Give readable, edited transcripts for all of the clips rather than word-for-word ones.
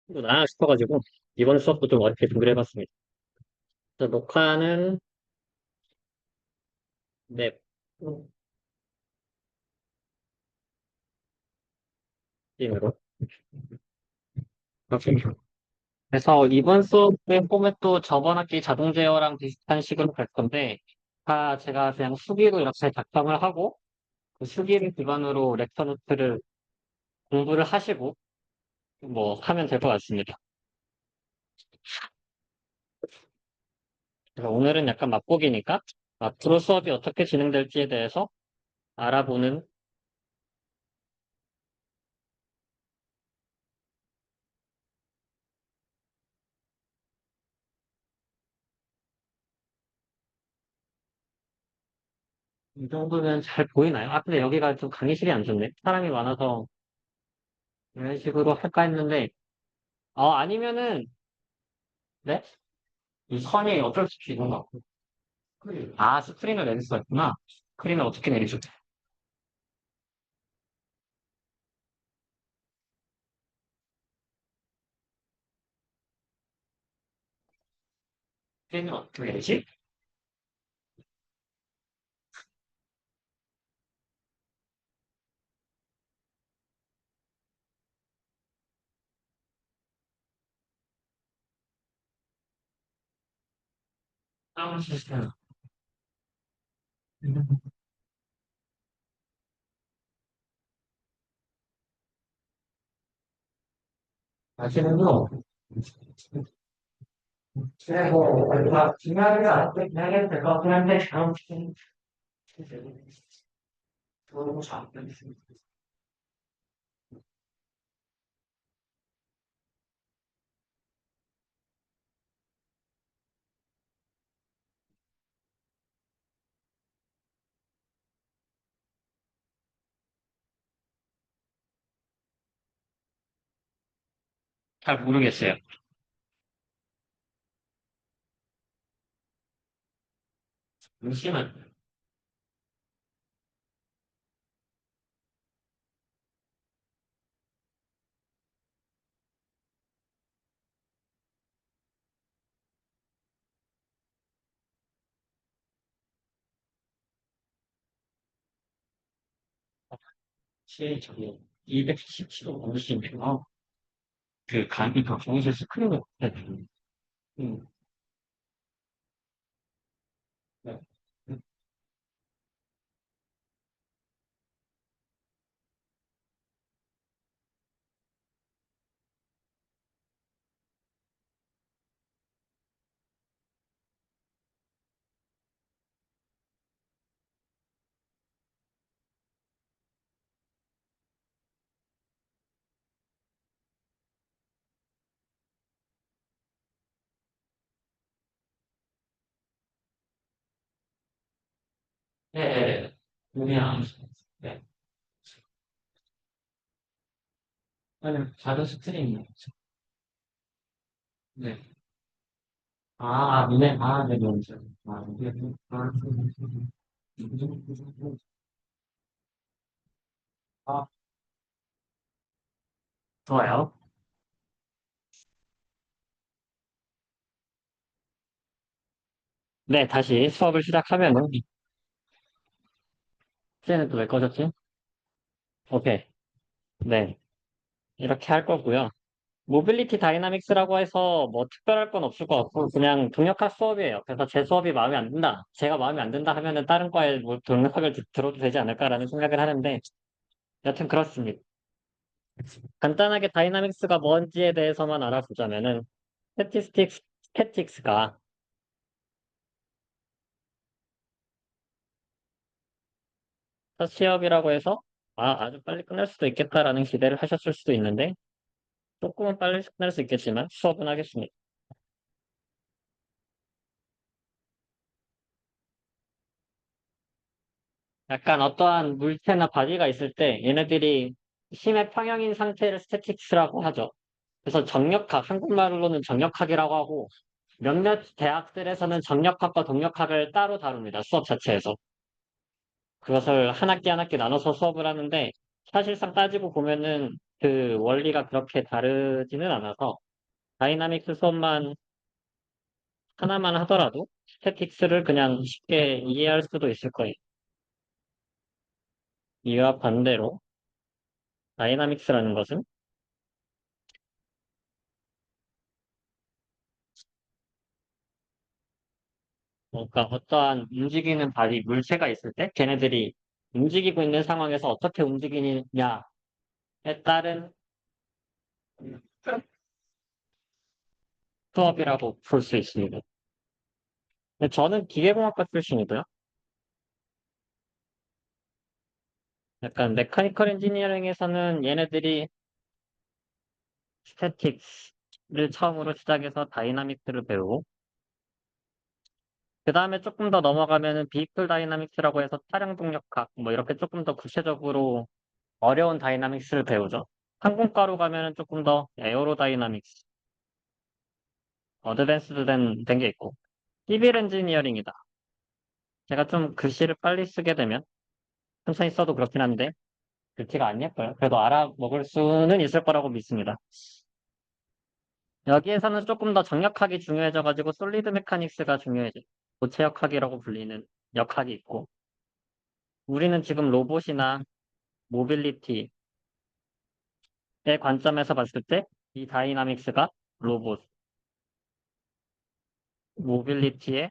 또 나아 싶어가지고 이번 수업도 좀 어렵게 준비를 해봤습니다. 그래서 녹화는 네, 으로 그래서 이번 수업의 포맷도 저번 학기 자동 제어랑 비슷한 식으로 갈 건데, 다 제가 그냥 수기로 이렇게 작성을 하고, 그 수기를 기반으로 렉처 노트를 공부를 하시고, 뭐, 하면 될 것 같습니다. 그래서 오늘은 약간 맛보기니까, 앞으로 수업이 어떻게 진행될지에 대해서 알아보는, 이 정도면 잘 보이나요? 아, 근데 여기가 좀 강의실이 안 좋네. 사람이 많아서 이런 식으로 할까 했는데, 아니면은, 네? 이 선이 어쩔 수 없이 있는 것 같고. 아, 스크린을 내릴 수가 있구나. 스크린을 어떻게 내리죠? 스크린을 어떻게 내리지? 다운 시스템. 아시는요? 그래, 뭐, 중요하지가 않고, 그냥 해도 될 것 같긴 한데, 아무튼, 너무 잘, 잘 모르겠어요. 잠시만. 저기, 217호 넘으시면, 그, 감이 더 좋으실 스크린을, 음, 네. 네, 네. 그냥, 네. 아니, 작은 스크린이요. 네. 네, 네, 네. 이게, 아, 좋아요. 네, 다시 수업을 시작하면은, 쟤는 또 왜 꺼졌지? 오케이. 네. 이렇게 할 거고요. 모빌리티 다이나믹스라고 해서 뭐 특별할 건 없을 것 같고, 그냥 동역학 수업이에요. 그래서 제 수업이 마음에 안 든다. 제가 마음에 안 든다 하면은 다른 과에 뭐 동역학을 들어도 되지 않을까라는 생각을 하는데, 여튼 그렇습니다. 간단하게 다이나믹스가 뭔지에 대해서만 알아보자면은, 스태틱스가 첫 시험이라고 해서, 아주 빨리 끝날 수도 있겠다라는 기대를 하셨을 수도 있는데, 조금은 빨리 끝날 수 있겠지만, 수업은 하겠습니다. 약간 어떠한 물체나 바디가 있을 때 얘네들이 힘의 평형인 상태를 스태틱스라고 하죠. 그래서 정력학, 한국말로는 정력학이라고 하고 몇몇 대학들에서는 정력학과 동력학을 따로 다룹니다. 수업 자체에서. 그것을 한 학기 한 학기 나눠서 수업을 하는데 사실상 따지고 보면은 그 원리가 그렇게 다르지는 않아서 다이나믹스 수업만 하나만 하더라도 스태틱스를 그냥 쉽게 이해할 수도 있을 거예요. 이와 반대로 다이나믹스라는 것은 그러니까 어떠한 움직이는 바디, 물체가 있을 때 걔네들이 움직이고 있는 상황에서 어떻게 움직이느냐에 따른 수업이라고 볼 수 있습니다. 근데 저는 기계공학과 출신이고요. 약간 메카니컬 엔지니어링에서는 얘네들이 스태틱스를 처음으로 시작해서 다이나믹스를 배우고 그 다음에 조금 더 넘어가면은 비이클 다이나믹스라고 해서 차량 동력학 뭐 이렇게 조금 더 구체적으로 어려운 다이나믹스를 배우죠. 항공과로 가면은 조금 더 에어로 다이나믹스, 어드밴스드 된 게 있고 시빌 엔지니어링이다. 제가 좀 글씨를 빨리 쓰게 되면 천천히 써도 그렇긴 한데 글씨가 안 예뻐요. 그래도 알아먹을 수는 있을 거라고 믿습니다. 여기에서는 조금 더 정역학이 중요해져가지고 솔리드 메카닉스가 중요해져. 고체역학이라고 불리는 역학이 있고 우리는 지금 로봇이나 모빌리티의 관점에서 봤을 때 이 다이나믹스가 로봇, 모빌리티의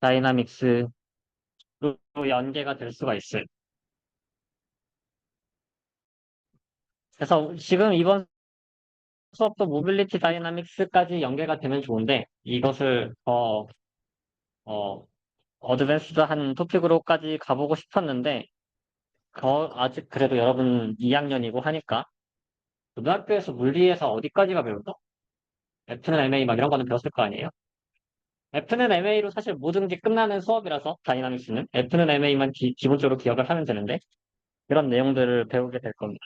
다이나믹스로 연계가 될 수가 있어요. 그래서 지금 이번 수업도 모빌리티 다이나믹스까지 연계가 되면 좋은데 이것을 더 어, 어드밴스드한 토픽으로까지 가보고 싶었는데 아직 그래도 여러분 2학년이고 하니까 고등학교에서 물리에서 어디까지가 배우죠? F는 MA 막 이런 거는 배웠을 거 아니에요? F는 MA로 사실 모든 게 끝나는 수업이라서 다이나믹스는 F는 MA만 기본적으로 기억을 하면 되는데 그런 내용들을 배우게 될 겁니다.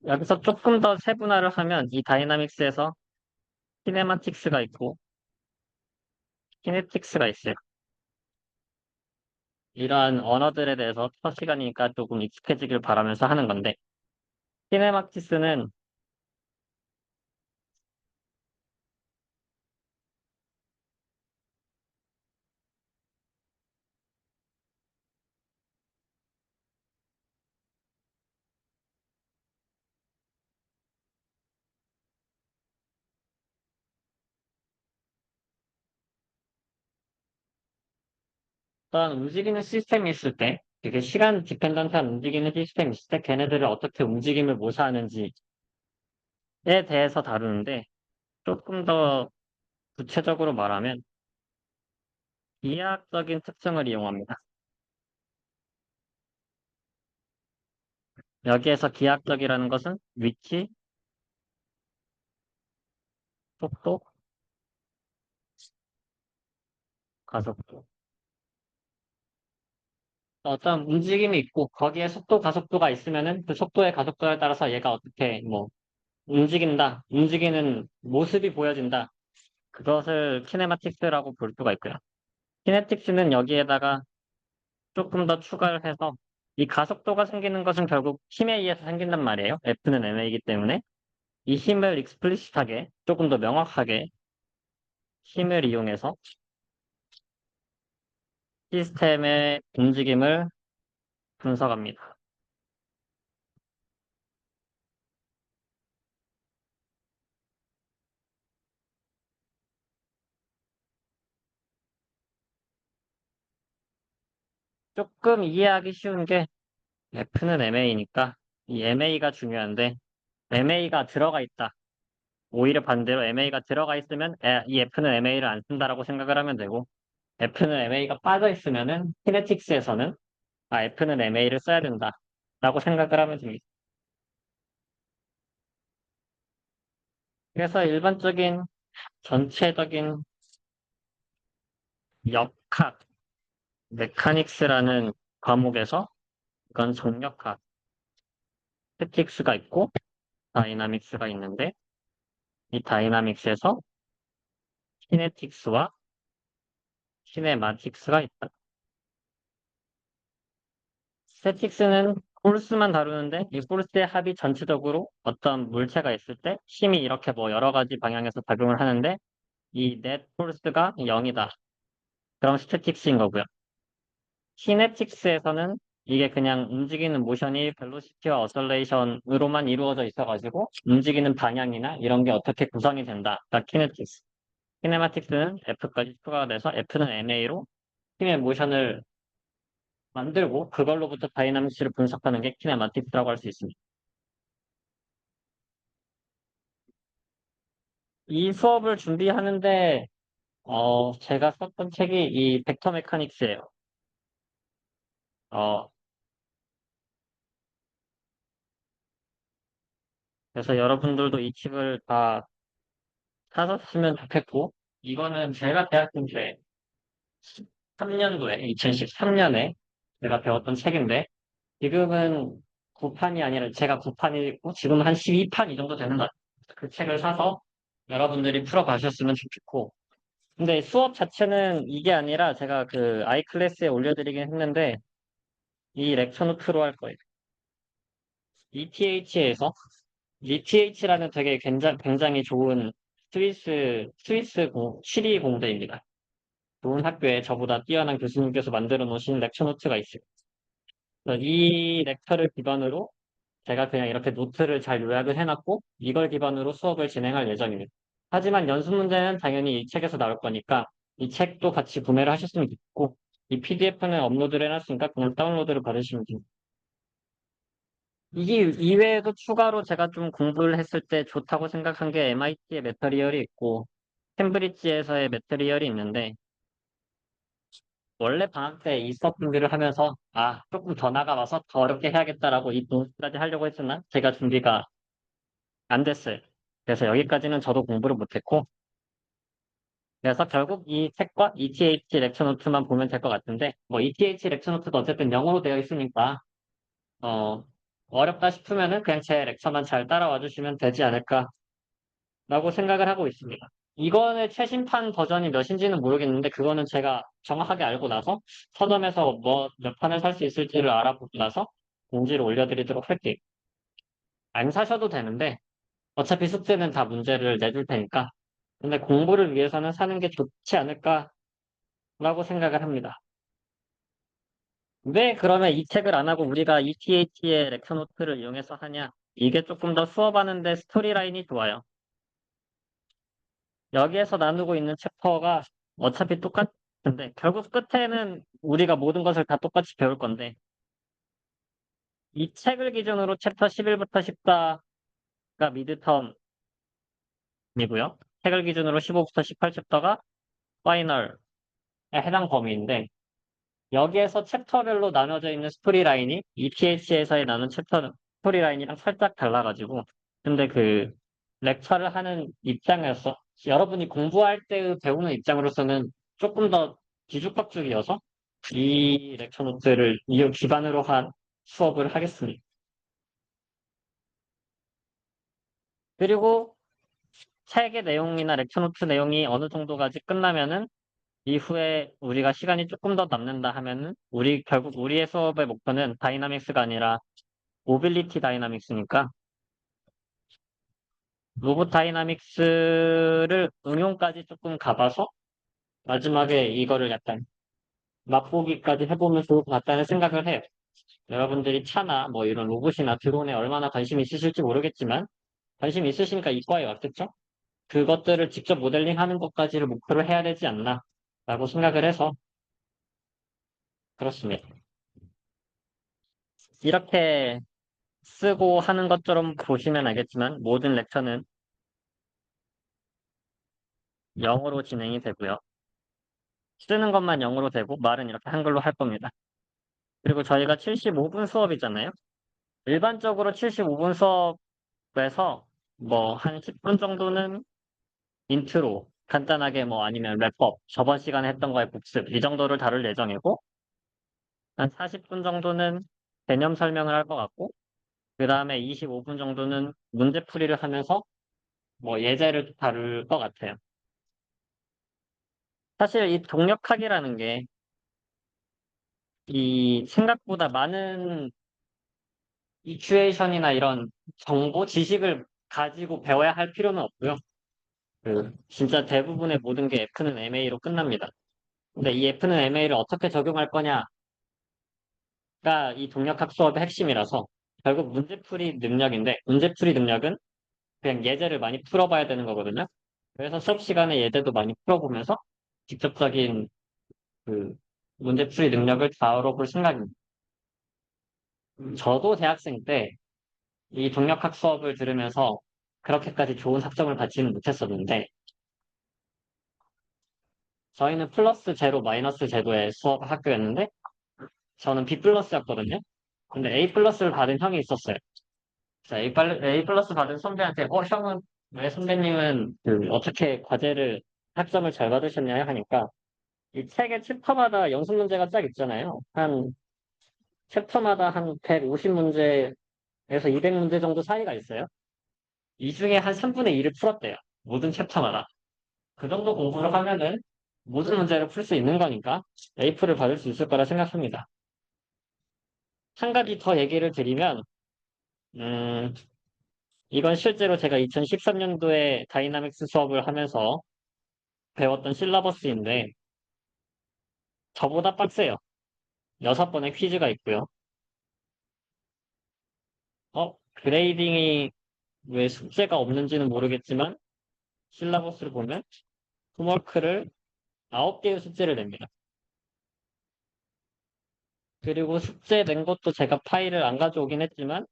여기서 조금 더 세분화를 하면 이 다이나믹스에서 키네마틱스가 있고 키네틱스가 있어요. 이러한 언어들에 대해서 첫 시간이니까 조금 익숙해지길 바라면서 하는 건데 키네마틱스는 어떤 움직이는 시스템이 있을 때 되게 시간 디펜던트한 움직이는 시스템이 있을 때 걔네들을 어떻게 움직임을 모사하는지에 대해서 다루는데 조금 더 구체적으로 말하면 기하학적인 특성을 이용합니다. 여기에서 기하학적이라는 것은 위치, 속도, 가속도. 어떤 움직임이 있고 거기에 속도, 가속도가 있으면은 그 속도의 가속도에 따라서 얘가 어떻게 뭐 움직인다, 움직이는 모습이 보여진다. 그것을 키네마틱스라고 볼 수가 있고요. 키네틱스는 여기에다가 조금 더 추가를 해서 이 가속도가 생기는 것은 결국 힘에 의해서 생긴단 말이에요. F는 MA이기 때문에 이 힘을 익스플리시트하게 조금 더 명확하게 힘을 이용해서 시스템의 움직임을 분석합니다. 조금 이해하기 쉬운 게 F는 MA니까 이 MA가 중요한데 MA가 들어가 있다. 오히려 반대로 MA가 들어가 있으면 이 F는 MA를 안 쓴다라고 생각을 하면 되고 F는 MA가 빠져 있으면은 키네틱스에서는 F는 MA를 써야 된다라고 생각을 하면 됩니다. 그래서 일반적인 전체적인 역학, 메카닉스라는 과목에서 이건 정력학, 스틱스가 있고 다이나믹스가 있는데 이 다이나믹스에서 키네틱스와 키네마틱스가 있다. 스태틱스는 포르스만 다루는데 이 포르스의 합이 전체적으로 어떤 물체가 있을 때 힘이 이렇게 뭐 여러 가지 방향에서 작용을 하는데 이 넷 포르스가 0이다. 그럼 스태틱스인 거고요. 키네틱스에서는 이게 그냥 움직이는 모션이 벨로시티와 어설레이션으로만 이루어져 있어가지고 움직이는 방향이나 이런 게 어떻게 구성이 된다. 그러니까 키네틱스. 키네마틱스는 F까지 추가가 돼서 F는 MA로 힘의 모션을 만들고 그걸로부터 다이나믹스를 분석하는 게 키네마틱스라고 할 수 있습니다. 이 수업을 준비하는데 제가 썼던 책이 이 벡터 메카닉스예요. 어, 그래서 여러분들도 이 책을 다 사서 쓰면 좋겠고 이거는 제가 대학생 때 3년도에 2013년에 제가 배웠던 책인데 지금은 9판이 아니라 제가 9판이고 지금 한 12판 이 정도 되는 것 같아요. 그 책을 사서 여러분들이 풀어가셨으면 좋겠고 근데 수업 자체는 이게 아니라 제가 그 아이클래스에 올려드리긴 했는데 이 렉처 노트로 할 거예요. ETH에서 ETH라는 되게 굉장히 좋은 스위스 공대입니다. 좋은 학교에 저보다 뛰어난 교수님께서 만들어 놓으신 렉처 노트가 있어요. 그래서 이 렉처를 기반으로 제가 그냥 이렇게 노트를 잘 요약을 해놨고 이걸 기반으로 수업을 진행할 예정입니다. 하지만 연습 문제는 당연히 이 책에서 나올 거니까 이 책도 같이 구매를 하셨으면 좋겠고 이 PDF는 업로드를 해놨으니까 그냥 다운로드를 받으시면 됩니다. 이게 이외에도 추가로 제가 좀 공부를 했을 때 좋다고 생각한 게 MIT의 매터리얼이 있고 캠브리지에서의 매터리얼이 있는데 원래 방학 때 이 수업 준비를 하면서 조금 더 나가봐서 더 어렵게 해야겠다라고 이 동시까지 하려고 했으나 제가 준비가 안 됐어요. 그래서 여기까지는 저도 공부를 못했고 그래서 결국 이 책과 ETH 렉처 노트만 보면 될 것 같은데 뭐 ETH 렉처 노트도 어쨌든 영어로 되어 있으니까 어, 어렵다 싶으면은 그냥 제 렉처만 잘 따라와 주시면 되지 않을까라고 생각을 하고 있습니다. 이거는 최신판 버전이 몇인지는 모르겠는데 그거는 제가 정확하게 알고 나서 서점에서 뭐 몇 판을 살 수 있을지를 알아보고 나서 공지를 올려드리도록 할게요. 안 사셔도 되는데 어차피 숙제는 다 문제를 내줄 테니까. 근데 공부를 위해서는 사는 게 좋지 않을까라고 생각을 합니다. 왜 그러면 이 책을 안 하고 우리가 ETH의 렉처 노트를 이용해서 하냐? 이게 조금 더 수업하는데 스토리라인이 좋아요. 여기에서 나누고 있는 챕터가 어차피 똑같은데 결국 끝에는 우리가 모든 것을 다 똑같이 배울 건데 이 책을 기준으로 챕터 11부터 14가 미드텀이고요. 책을 기준으로 15부터 18챕터가 파이널에 해당 범위인데 여기에서 챕터별로 나눠져 있는 스토리라인이 ETH에서의 나눈 챕터 스토리라인이랑 살짝 달라가지고 근데 그 렉처를 하는 입장에서 여러분이 공부할 때 배우는 입장으로서는 조금 더 뒤죽박죽이어서 이 렉처 노트를 이 기반으로 한 수업을 하겠습니다. 그리고 책의 내용이나 렉처 노트 내용이 어느 정도까지 끝나면은 이후에 우리가 시간이 조금 더 남는다 하면은 결국 우리의 수업의 목표는 다이나믹스가 아니라 모빌리티 다이나믹스니까 로봇 다이나믹스를 응용까지 조금 가봐서 마지막에 이거를 약간 맛보기까지 해보면 좋을 것 같다는 생각을 해요. 여러분들이 차나 뭐 이런 로봇이나 드론에 얼마나 관심 있으실지 모르겠지만 관심 있으시니까 이과에 왔겠죠? 그것들을 직접 모델링하는 것까지를 목표로 해야 되지 않나 라고 생각을 해서 그렇습니다. 이렇게 쓰고 하는 것처럼 보시면 알겠지만 모든 렉처는 영어로 진행이 되고요. 쓰는 것만 영어로 되고 말은 이렇게 한글로 할 겁니다. 그리고 저희가 75분 수업이잖아요. 일반적으로 75분 수업에서 뭐 한 10분 정도는 인트로, 간단하게 뭐 아니면 랩업, 저번 시간에 했던 거의 복습 이 정도를 다룰 예정이고 한 40분 정도는 개념 설명을 할 것 같고 그 다음에 25분 정도는 문제풀이를 하면서 뭐 예제를 다룰 것 같아요. 사실 이 동력학이라는 게 이 생각보다 많은 이큐에이션이나 이런 정보, 지식을 가지고 배워야 할 필요는 없고요. 진짜 대부분의 모든 게 F는 MA로 끝납니다. 근데 이 F는 MA를 어떻게 적용할 거냐가 이 동력학 수업의 핵심이라서 결국 문제풀이 능력인데 문제풀이 능력은 그냥 예제를 많이 풀어봐야 되는 거거든요. 그래서 수업 시간에 예제도 많이 풀어보면서 직접적인 그 문제풀이 능력을 다뤄볼 생각입니다. 저도 대학생 때 이 동력학 수업을 들으면서 그렇게까지 좋은 학점을 받지는 못했었는데 저희는 플러스 제로 마이너스 제도의 수업 학교였는데 저는 B 플러스였거든요. 근데 A 플러스를 받은 형이 있었어요. 그래서 A 플러스 받은 선배한테 형은 왜 선배님은 어떻게 과제를 학점을 잘 받으셨냐 하니까 이 책의 챕터마다 연습 문제가 쫙 있잖아요. 한 챕터마다 한 150문제에서 200문제 정도 사이가 있어요. 이 중에 한 3분의 2를 풀었대요. 모든 챕터마다. 그 정도 공부를 하면은 모든 문제를 풀 수 있는 거니까 A프를 받을 수 있을 거라 생각합니다. 한 가지 더 얘기를 드리면, 음, 이건 실제로 제가 2013년도에 다이나믹스 수업을 하면서 배웠던 실러버스인데, 저보다 빡세요. 6번의 퀴즈가 있고요. 그레이딩이 왜 숙제가 없는지는 모르겠지만, 실러버스를 보면, 홈워크를 9개의 숙제를 냅니다. 그리고 숙제 낸 것도 제가 파일을 안 가져오긴 했지만,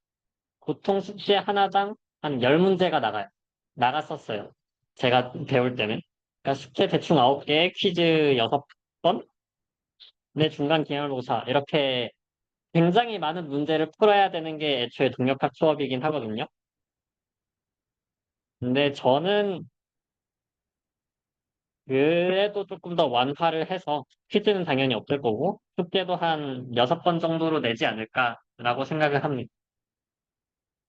보통 숙제 하나당 한 10문제가 나가요. 나갔었어요. 제가 배울 때는. 그러니까 숙제 대충 9개, 퀴즈 6번, 내 중간 기말고사 이렇게 굉장히 많은 문제를 풀어야 되는 게 애초에 동력학 수업이긴 하거든요. 근데 저는 그래도 조금 더 완화를 해서 퀴즈는 당연히 없을 거고 숙제도 한 6번 정도로 내지 않을까라고 생각을 합니다.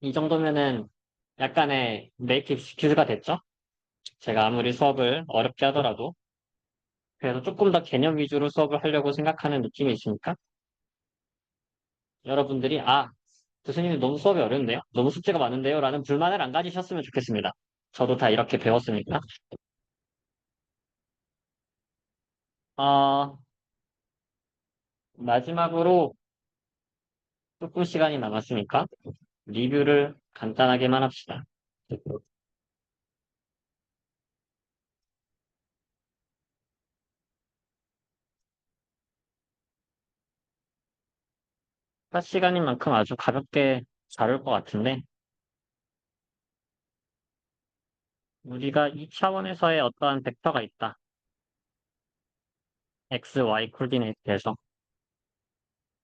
이 정도면은 약간의 네이티브 스킬가 됐죠? 제가 아무리 수업을 어렵게 하더라도 그래서 조금 더 개념 위주로 수업을 하려고 생각하는 느낌이 있으니까 여러분들이 교수님이 너무 수업이 어려운데요? 너무 숙제가 많은데요? 라는 불만을 안 가지셨으면 좋겠습니다. 저도 다 이렇게 배웠으니까. 어, 마지막으로 조금 시간이 남았으니까 리뷰를 간단하게만 합시다. 첫 시간인 만큼 아주 가볍게 다룰 것 같은데 우리가 이 차원에서의 어떠한 벡터가 있다. x, y 코디네이트에서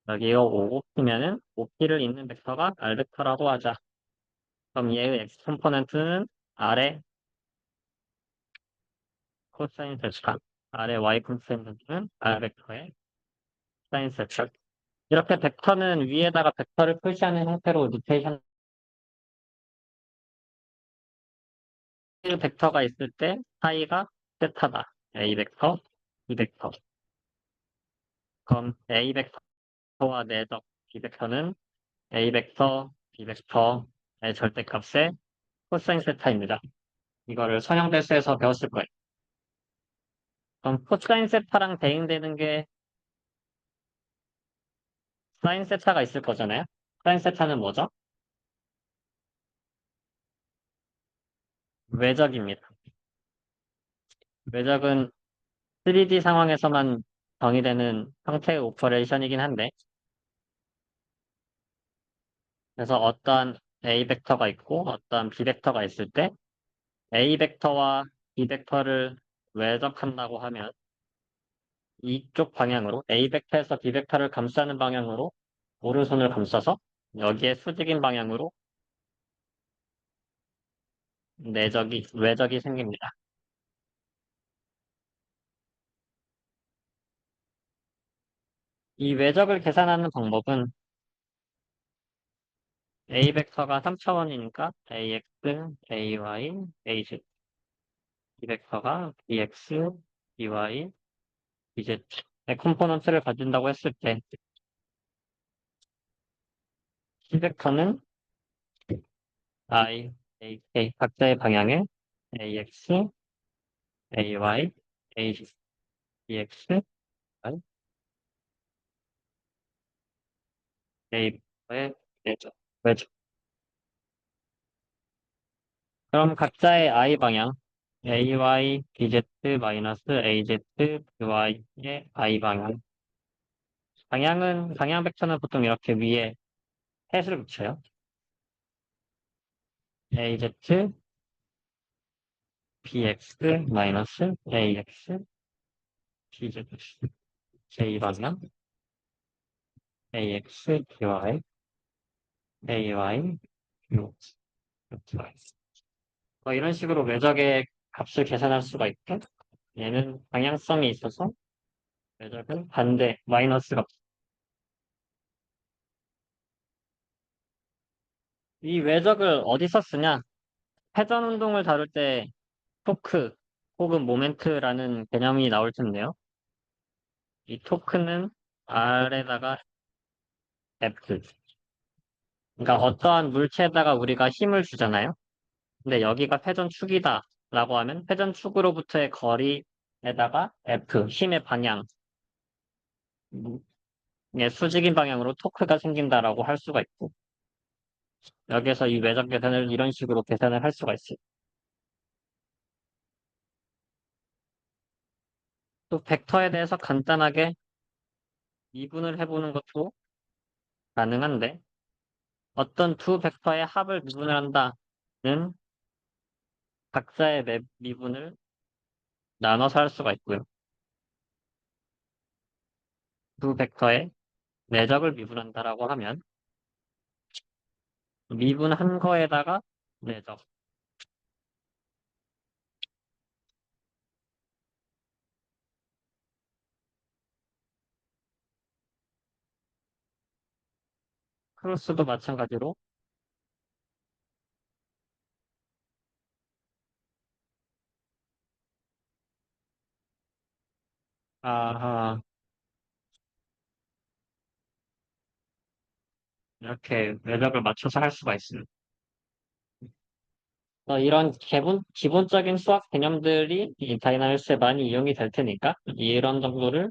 여기가 5P면은 5P를 잇는 벡터가 R벡터라고 하자. 그럼 얘의 x 컴포넌트는 R의 코사인 세타, R의 y 컴포넌트는 R 벡터의 사인 세타. 이렇게 벡터는 위에다가 벡터를 표시하는 형태로 노테이션 벡터가 있을 때 사이가 세타다. A 벡터, B 벡터. 그럼 A 벡터와 내적 B 벡터는 A 벡터, B 벡터의 절대값의 코사인 세타입니다. 이거를 선형대수에서 배웠을 거예요. 그럼 코사인 세타랑 대응되는 게 사인 세타가 있을 거잖아요. 사인 세타는 뭐죠? 외적입니다. 외적은 3D 상황에서만 정의되는 형태의 오퍼레이션이긴 한데, 그래서 어떠한 A 벡터가 있고 어떠한 B 벡터가 있을 때 A 벡터와 B 벡터를 외적한다고 하면 이쪽 방향으로 A 벡터에서 B 벡터를 감싸는 방향으로 오른손을 감싸서 여기에 수직인 방향으로 외적이 생깁니다. 이 외적을 계산하는 방법은 A 벡터가 3차원이니까 AX, AY, AZ. B 벡터가 BX, BY, BZ의 컴포넌트를 가진다고 했을 때 C벡터는 I, A, K 각자의 방향에 AX, AY, AX, Y, A의 왜죠? 그럼 각자의 I 방향 AY, BZ, AZ, BY의 I 방향. 방향 벡터는 보통 이렇게 위에 해수를 붙여요. AZ, BX, AX, BZ, J 방향, AX, BY, AY, BY. 이런 식으로 외적의 값을 계산할 수가 있고, 얘는 방향성이 있어서 외적은 반대, 마이너스가. 이 외적을 어디서 쓰냐? 회전 운동을 다룰 때 토크 혹은 모멘트라는 개념이 나올 텐데요. 이 토크는 R에다가 F. 그러니까 어떠한 물체에다가 우리가 힘을 주잖아요. 근데 여기가 회전축이다 라고 하면 회전축으로부터의 거리에다가 F, 힘의 방향, 수직인 방향으로 토크가 생긴다라고 할 수가 있고, 여기에서 이 외적 계산을 이런 식으로 계산을 할 수가 있어요. 또 벡터에 대해서 간단하게 미분을 해보는 것도 가능한데, 어떤 두 벡터의 합을 미분을 한다는 각자의 미분을 나눠서 할 수가 있고요. 두 벡터의 내적을 미분한다라고 하면 미분한 거에다가 내적. 크로스도 마찬가지로 아, 이렇게 내적을 맞춰서 할 수가 있습니다. 이런 기본적인 수학 개념들이 이 다이나믹스에 많이 이용이 될 테니까 이런 정도를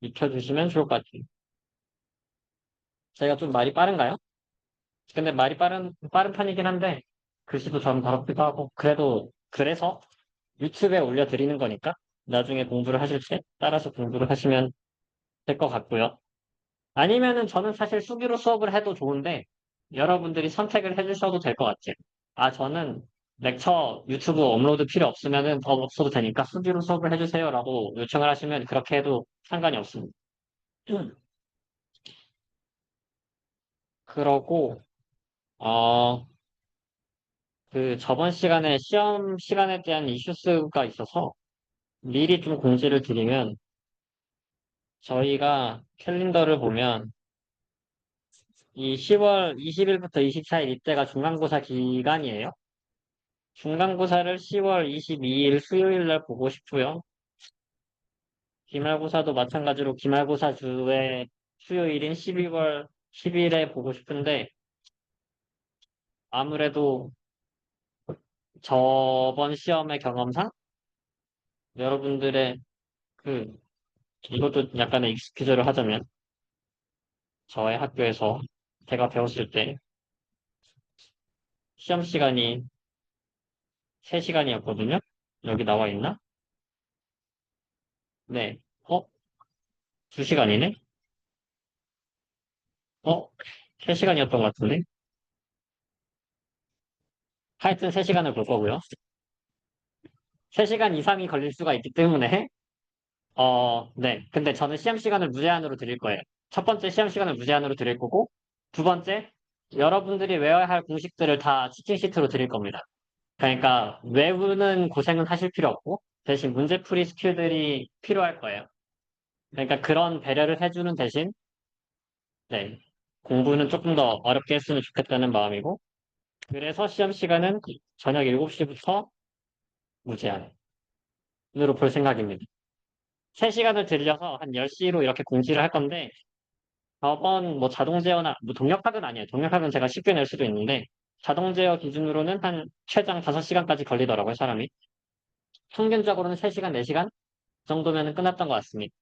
익혀주시면 좋을 것 같아요. 제가 좀 말이 빠른가요? 근데 말이 빠른 편이긴 한데 글씨도 좀 더럽기도 하고 그래서 유튜브에 올려드리는 거니까 나중에 공부를 하실 때 따라서 공부를 하시면 될 것 같고요. 아니면은 저는 사실 수기로 수업을 해도 좋은데 여러분들이 선택을 해주셔도 될 것 같아요. 저는 렉처 유튜브 업로드 필요 없으면은 더 없어도 되니까 수기로 수업을 해주세요라고 요청을 하시면 그렇게 해도 상관이 없습니다. 그러고 어, 그 저번 시간에 시험 시간에 대한 이슈스가 있어서 미리 좀 공지를 드리면 저희가 캘린더를 보면 이 10월 20일부터 24일 이때가 중간고사 기간이에요. 중간고사를 10월 22일 수요일 날 보고 싶고요. 기말고사도 마찬가지로 기말고사 주에 수요일인 12월 10일에 보고 싶은데 아무래도 저번 시험의 경험상 여러분들의 그 이것도 약간의 익스큐즈를 하자면 저의 학교에서 제가 배웠을 때 시험 시간이 3시간이었거든요. 여기 나와 있나? 네. 2시간이네? 어? 3시간이었던 것 같은데? 하여튼 3시간을 볼 거고요. 3시간 이상이 걸릴 수가 있기 때문에, 네. 근데 저는 시험 시간을 무제한으로 드릴 거예요. 첫 번째 시험 시간을 무제한으로 드릴 거고, 두 번째, 여러분들이 외워야 할 공식들을 다 치팅 시트로 드릴 겁니다. 그러니까 외우는 고생은 하실 필요 없고, 대신 문제풀이 스킬들이 필요할 거예요. 그러니까 그런 배려를 해주는 대신, 네. 공부는 조금 더 어렵게 했으면 좋겠다는 마음이고, 그래서 시험 시간은 저녁 7시부터 무제한으로 볼 생각입니다. 3시간을 들려서 한 10시로 이렇게 공지를 할 건데, 저번 뭐 자동 제어나 뭐 동력학은 아니에요. 동력학은 제가 쉽게 낼 수도 있는데 자동 제어 기준으로는 한 최장 5시간까지 걸리더라고요, 사람이. 평균적으로는 3시간, 4시간 정도면 끝났던 것 같습니다.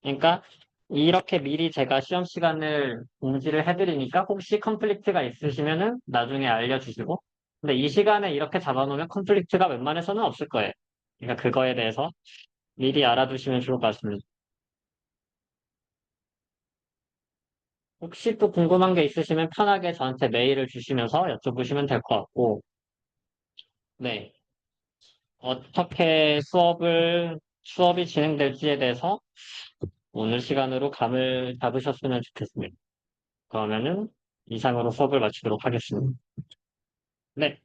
그러니까 이렇게 미리 제가 시험 시간을 공지를 해드리니까 혹시 컨플릭트가 있으시면은 나중에 알려주시고 근데 이 시간에 이렇게 잡아놓으면 컨플릭트가 웬만해서는 없을 거예요. 그러니까 그거에 대해서 미리 알아두시면 좋을 것 같습니다. 혹시 또 궁금한 게 있으시면 편하게 저한테 메일을 주시면서 여쭤보시면 될 것 같고, 네. 어떻게 수업이 진행될지에 대해서 오늘 시간으로 감을 잡으셨으면 좋겠습니다. 그러면은 이상으로 수업을 마치도록 하겠습니다. 네.